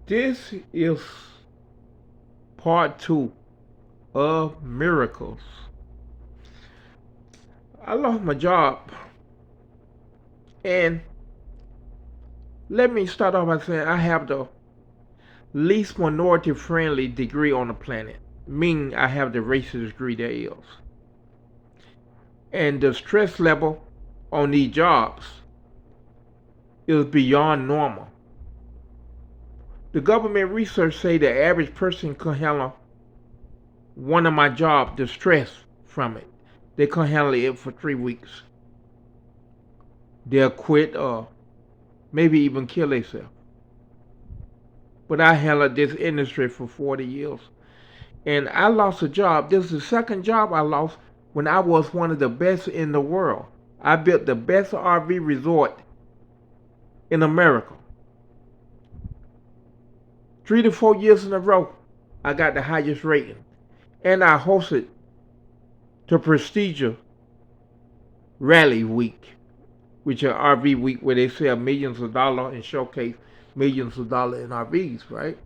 This is part two of miracles. I lost my job, and let me start off by saying I have the least minority friendly degree on the planet, meaning I have the racist degree there is. And the stress level on these jobs is beyond normal. The government research say the average person can handle one of my jobs, the stress from it. They can handle it for 3 weeks. They'll quit or maybe even kill themselves. But I handled this industry for 40 years. And I lost a job. This is the second job I lost when I was one of the best in the world. I built the best RV resort in America. 3 to 4 years in a row, I got the highest rating. And I hosted the prestigious Rally Week, which is RV week where they sell millions of dollars and showcase millions of dollars in RVs, right?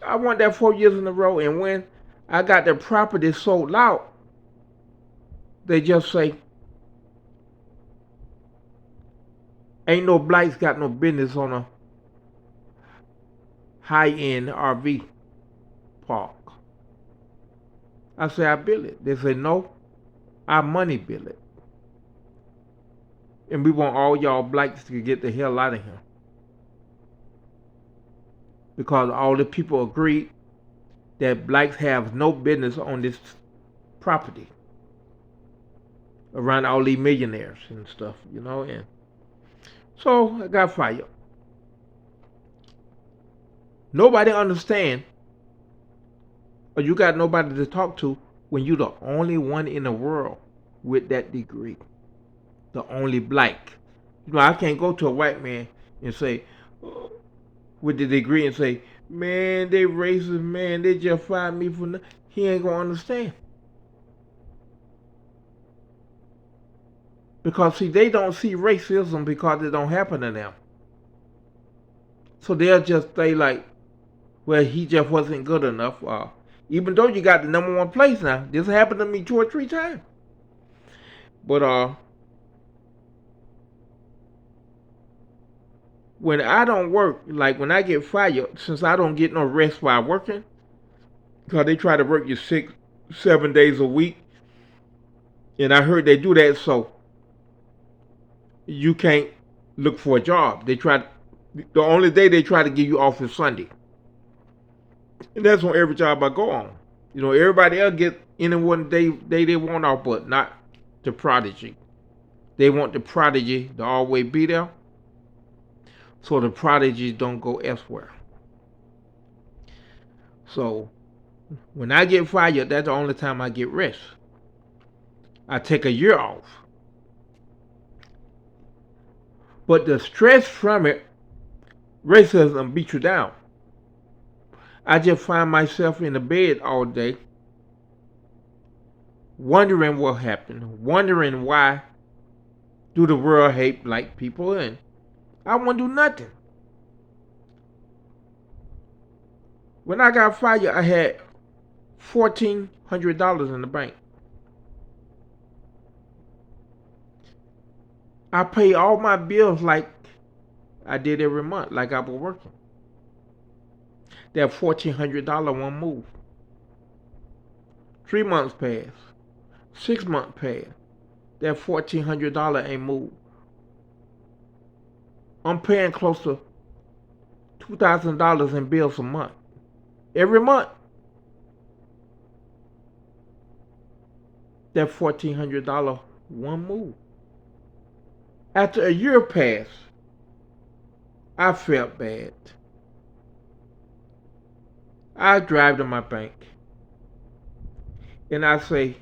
I won that 4 years in a row, and when I got the property sold out, they just say, ain't no blacks got no business on a high-end RV park. I say, I build it. They say, no, our money build it. And we want all y'all blacks to get the hell out of here. Because all the people agreed that blacks have no business on this property around all these millionaires and stuff, and so I got fired. Nobody understand, or you got nobody to talk to when you the only one in the world with that degree. The only black. I can't go to a white man and say, with the degree and say, man, they racist, man, they just fired me for nothing. He ain't gonna understand. Because see, they don't see racism because it don't happen to them. So they'll just say like, well, he just wasn't good enough. Even though you got the number one place now, this happened to me 2 or 3 times. But when I don't work, like when I get fired, since I don't get no rest while working, because they try to work you 6, 7 days a week, and I heard they do that so you can't look for a job. The only day they try to give you off is Sunday, and that's on every job I go on. Everybody else get any one day they want off, but not the prodigy. They want the prodigy to always be there, so the prodigies don't go elsewhere. So when I get fired, that's the only time I get rest. I take a year off. But the stress from it, racism beats you down. I just find myself in the bed all day, wondering what happened, wondering why do the world hate black people, and I won't do nothing. When I got fired, I had $1,400 in the bank. I pay all my bills like I did every month, like I was working. That $1,400 won't move. 3 months passed. 6 months passed. That $1,400 ain't moved. I'm paying close to $2,000 in bills a month. Every month. That $1,400 won't move. After a year passed, I felt bad. I drive to my bank and I say,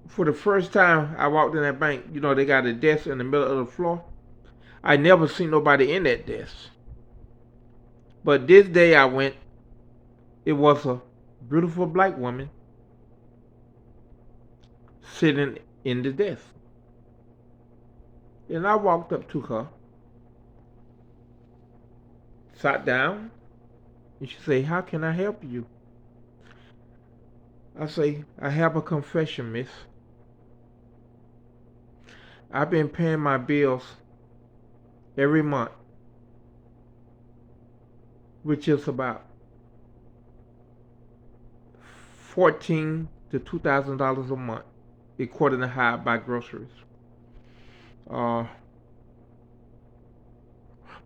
for the first time I walked in that bank, they got a desk in the middle of the floor. I never seen nobody in that desk. But this day I went, it was a beautiful black woman sitting in the desk. And I walked up to her sat down, and she say, "How can I help you?" I say, "I have a confession, miss. I've been paying my bills every month, which is about $1,400 to $2,000 a month, according to how I buy groceries. Uh,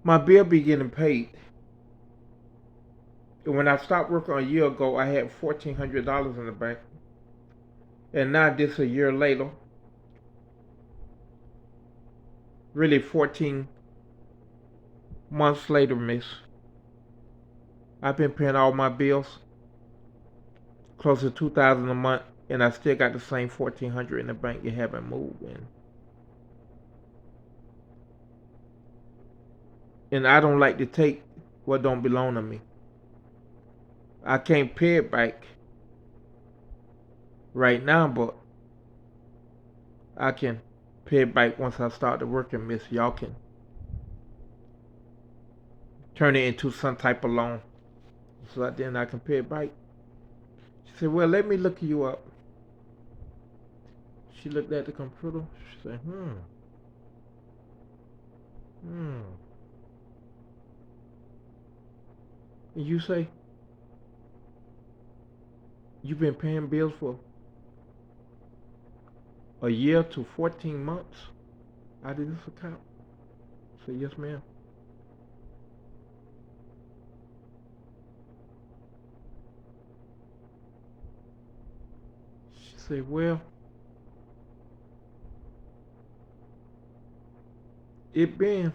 my bill be getting paid. And when I stopped working a year ago, I had $1,400 in the bank, and now this a year later, really 14 months later, miss. I've been paying all my bills, close to 2,000 a month, and I still got the same 1,400 in the bank. You haven't moved, and I don't like to take what don't belong to me. I can't pay it back right now, but I can pay it back once I start to working, miss. Y'all can turn it into some type of loan, so that then I can pay it back. She said, "Well, let me look you up." She looked at the computer. She said, hmm. And you say you've been paying bills for a year to 14 months out of this account? I said, "Yes, ma'am." She said, "Well, it been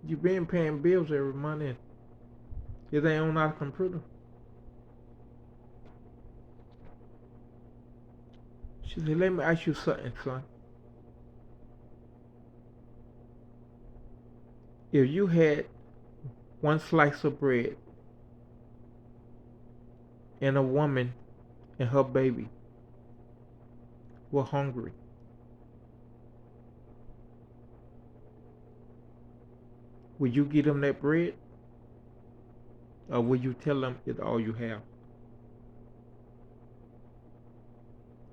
you've been paying bills every month, and it ain't on our computer." She said, "Let me ask you something, son. If you had one slice of bread and a woman and her baby were hungry, would you give them that bread, or would you tell them it's all you have?"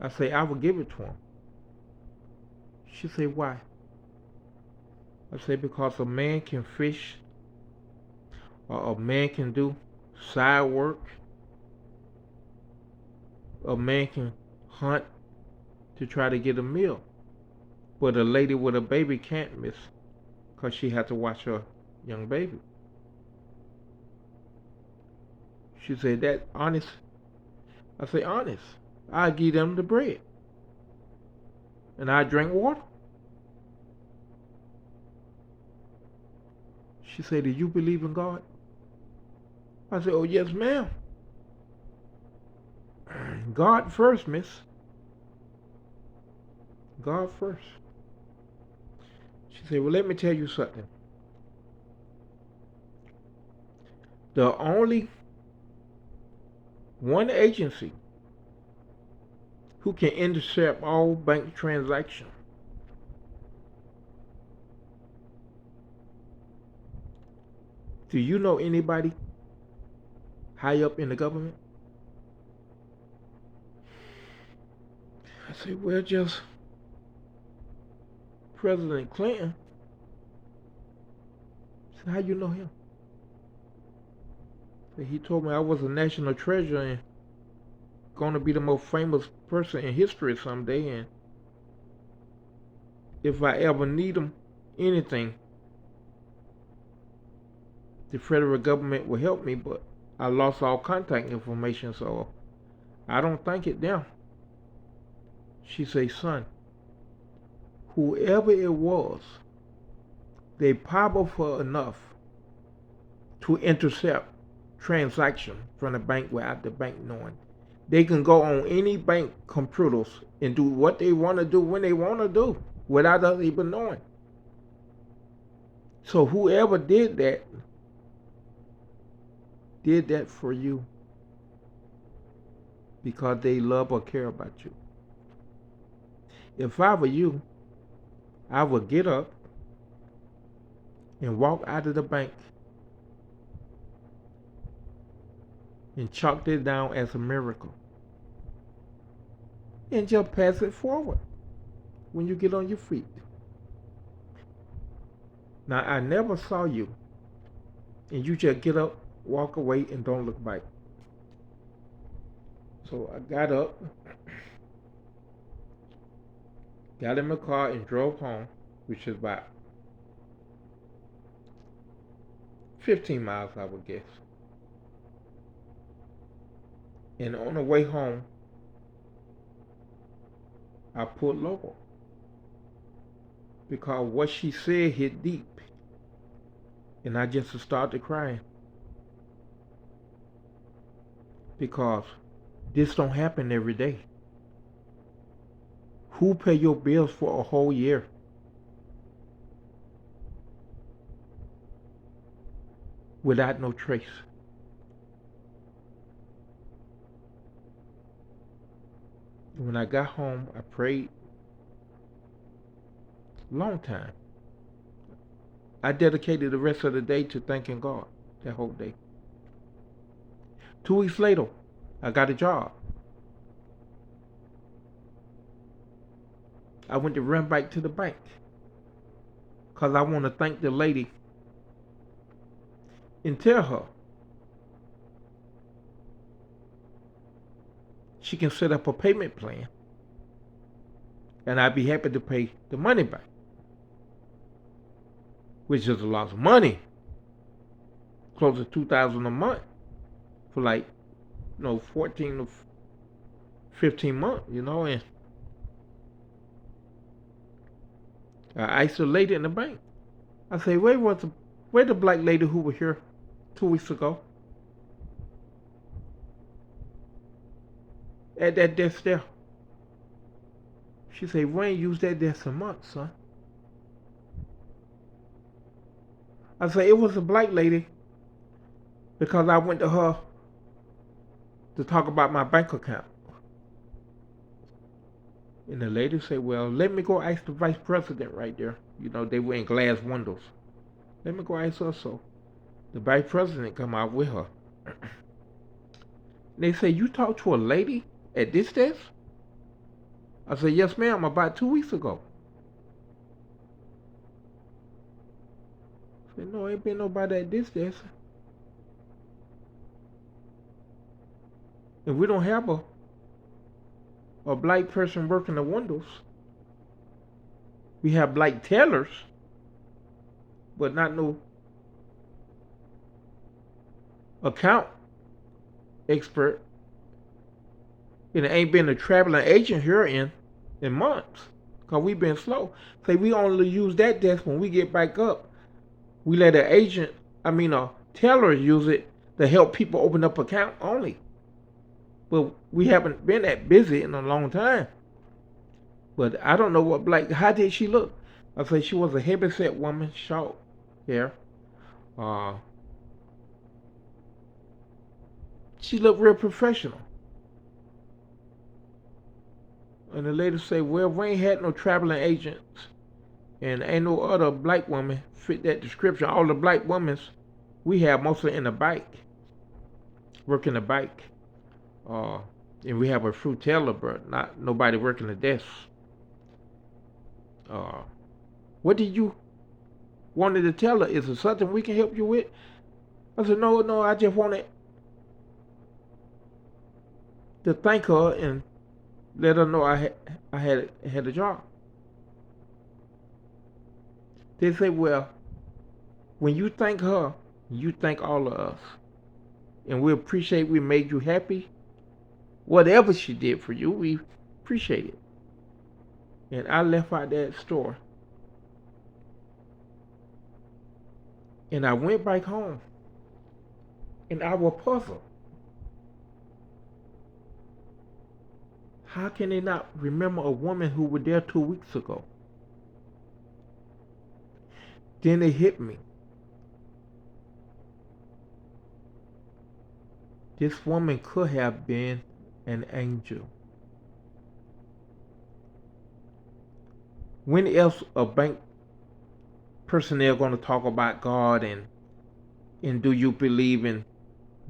I say, "I would give it to them." She said, "Why?" I say, "Because a man can fish, or a man can do side work, a man can hunt to try to get a meal, but a lady with a baby can't, miss, because she had to watch her young baby." She said, "That honest?" I say, "Honest. I give them the bread, and I drink water." She said, "Do you believe in God?" I said, "Oh, yes, ma'am. God first, miss. God first." She said, "Well, let me tell you something. The only one agency who can intercept all bank transactions. Do you know anybody high up in the government?" I said, "Well, just President Clinton." I said, "How you know him?" I said, "He told me I was a national treasure and going to be the most famous person in history someday, and if I ever need him anything, the federal government will help me, but I lost all contact information, so I don't think it now." She said, "Son, whoever it was, they powerful enough to intercept transaction from the bank without the bank knowing. They can go on any bank computers and do what they want to do when they want to do without us even knowing. So whoever did that for you because they love or care about you. If I were you, I would get up and walk out of the bank and chalked it down as a miracle and just pass it forward when you get on your feet. Now, I never saw you and you just get up, walk away, and don't look back. So I got up, got in my car, and drove home, which is about 15 miles, I would guess. And on the way home, I pulled over because what she said hit deep. And I just started crying because this don't happen every day. Who pay your bills for a whole year? Without no trace. When I got home, I prayed a long time. I dedicated the rest of the day to thanking God that whole day. 2 weeks later, I got a job. I went to run back to the bank because I want to thank the lady and tell her she can set up a payment plan and I'd be happy to pay the money back, which is a lot of money, close to $2,000 a month for 14 to 15 months, and I asked the lady in the bank. I say, where the black lady who was here 2 weeks ago? At that desk there. She said, we ain't used that desk in months, son. I said, it was a black lady because I went to her to talk about my bank account. And the lady said, well, let me go ask the vice president right there. They were in glass windows. Let me go ask her. So the vice president come out with her. They say, you talked to a lady at this desk? I said, yes, ma'am, about 2 weeks ago. I said, no, ain't been nobody at this desk. And we don't have a black person working the windows. We have black tellers, but not no account expert. And it ain't been a traveling agent here in months because we've been slow. Say we only use that desk when we get back up. We let a teller use it to help people open up account only. But we haven't been that busy in a long time. But I don't know how did she look? I say she was a heavyset woman, short hair. She looked real professional. And the lady say, well, we ain't had no traveling agents. And ain't no other black woman fit that description. All the black women we have mostly in the bike, working the bike. And we have a fruit teller, but not nobody working the desk. What did you wanted to tell her? Is there something we can help you with? I said, no, I just wanted to thank her and let her know I had a job. They say, well, when you thank her, you thank all of us. And we appreciate we made you happy. Whatever she did for you, we appreciate it. And I left out that store. And I went back home. And I was puzzled. How can they not remember a woman who was there 2 weeks ago? Then it hit me. This woman could have been an angel. When else a bank personnel going to talk about God and do you believe in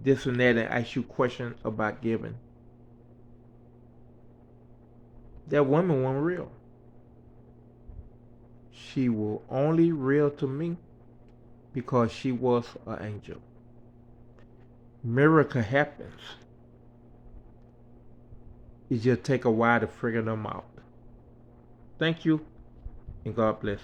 this and that and ask you questions about giving. That woman wasn't real. She will only real to me because she was an angel. Miracle happens. It just take a while to figure them out. Thank you and God bless.